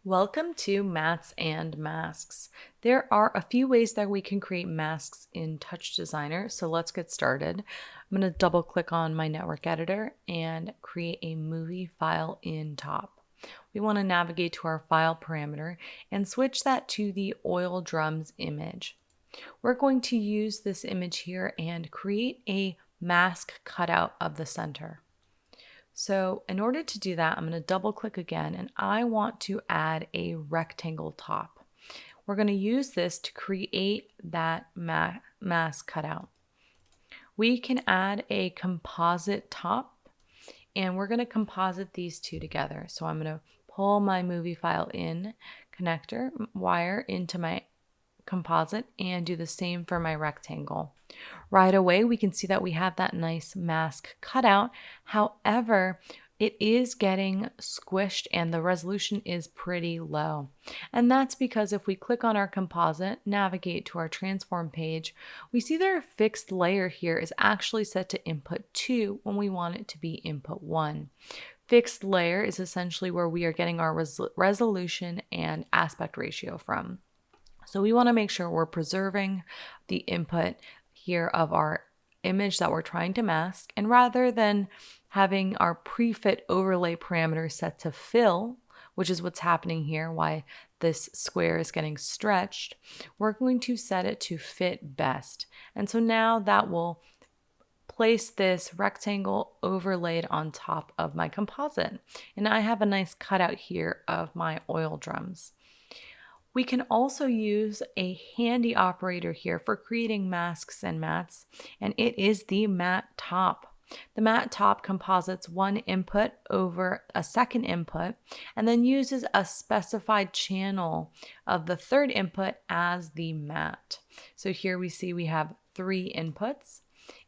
Welcome to Mats and Masks. There are a few ways that we can create masks in TouchDesigner, so let's get started. I'm going to double click on my network editor and create a movie file in top. We want to navigate to our file parameter and switch that to the oil drums image. We're going to use this image here and create a mask cutout of the center. So in order to do that, I'm going to double click again and I want to add a rectangle top. We're going to use this to create that mask cutout. We can add a composite top and we're going to composite these two together. So I'm going to pull my movie file in connector wire into my composite and do the same for my rectangle. Right away, we can see that we have that nice mask cutout. However, it is getting squished and the resolution is pretty low. And that's because if we click on our composite, navigate to our transform page, we see that our fixed layer here is actually set to input 2 when we want it to be input 1. Fixed layer is essentially where we are getting our resolution and aspect ratio from. So we want to make sure we're preserving the input here of our image that we're trying to mask. And rather than having our prefit overlay parameter set to fill, which is what's happening here, why this square is getting stretched, we're going to set it to fit best. And so now that will place this rectangle overlaid on top of my composite. And I have a nice cutout here of my oil drums. We can also use a handy operator here for creating masks and mats, and it is the mat top. The mat top composites one input over a second input and then uses a specified channel of the third input as the mat. So here we see we have 3 inputs,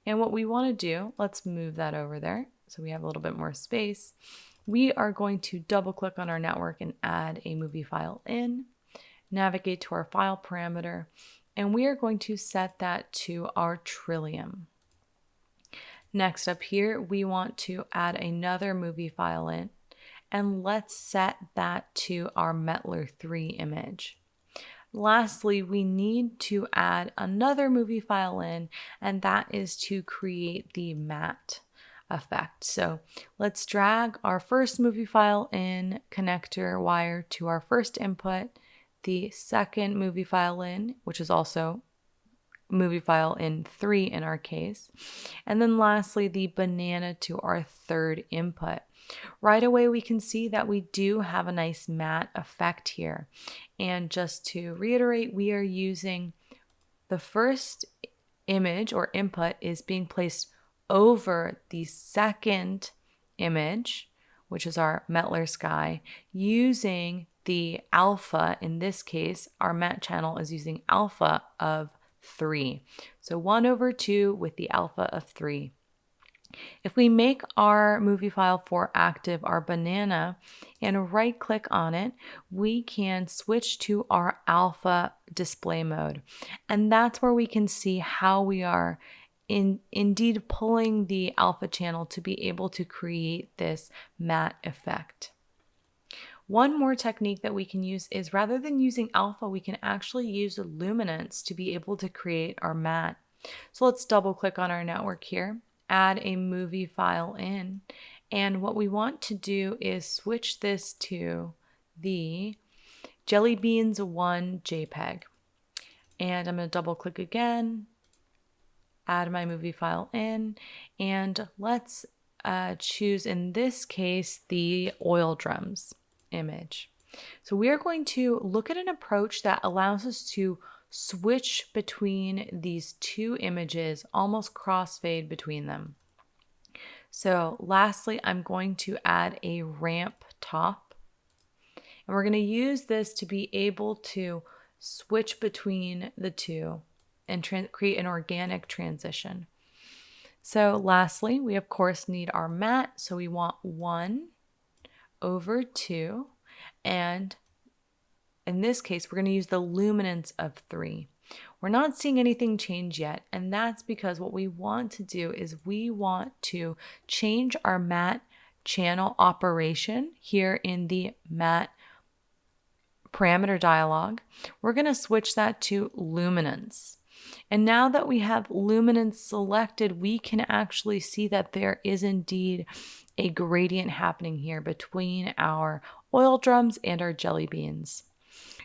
and what we want to do, let's move that over there so we have a little bit more space. We are going to double click on our network and add a movie file in. Navigate to our file parameter, and we are going to set that to our trillium. Next up here, we want to add another movie file in, and let's set that to our Metler 3 image. Lastly, we need to add another movie file in, and that is to create the matte effect. So let's drag our first movie file in connector wire to our first input, the second movie file in, which is also movie file in 3 in our case, and then lastly the banana to our third input. Right away we can see that we do have a nice matte effect here. And just to reiterate, we are using the first image or input is being placed over the second image, which is our Metler sky, using the alpha. In this case, our matte channel is using alpha of 3. So 1/2 with the alpha of 3. If we make our movie file for active, our banana, and right click on it, we can switch to our alpha display mode. And that's where we can see how we are indeed pulling the alpha channel to be able to create this matte effect. One more technique that we can use is rather than using alpha, we can actually use luminance to be able to create our matte. So let's double click on our network here, add a movie file in, and what we want to do is switch this to the Jelly Beans 1 JPEG. And I'm going to double click again, add my movie file in, and let's choose in this case the oil drums image. So we are going to look at an approach that allows us to switch between these 2 images, almost crossfade between them. So lastly, I'm going to add a ramp top, and we're going to use this to be able to switch between the 2 and create an organic transition. So lastly, we of course need our matte, so we want 1/2, and in this case we're going to use the luminance of 3. We're not seeing anything change yet, and that's because what we want to do is we want to change our matte channel operation here in the matte parameter dialog, we're going to switch that to luminance. And now that we have luminance selected, we can actually see that there is indeed a gradient happening here between our oil drums and our jelly beans.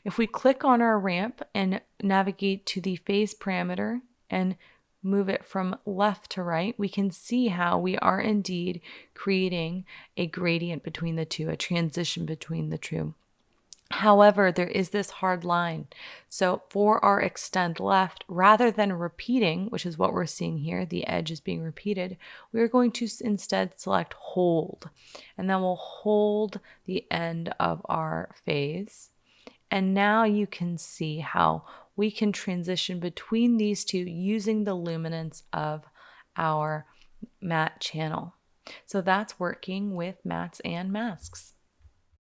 If we click on our ramp and navigate to the phase parameter and move it from left to right, we can see how we are indeed creating a gradient between the two, a transition between the two. However, there is this hard line. So for our extend left, rather than repeating, which is what we're seeing here, the edge is being repeated, we're going to instead select hold. And then we'll hold the end of our phase. And now you can see how we can transition between these two using the luminance of our matte channel. So that's working with mattes and masks.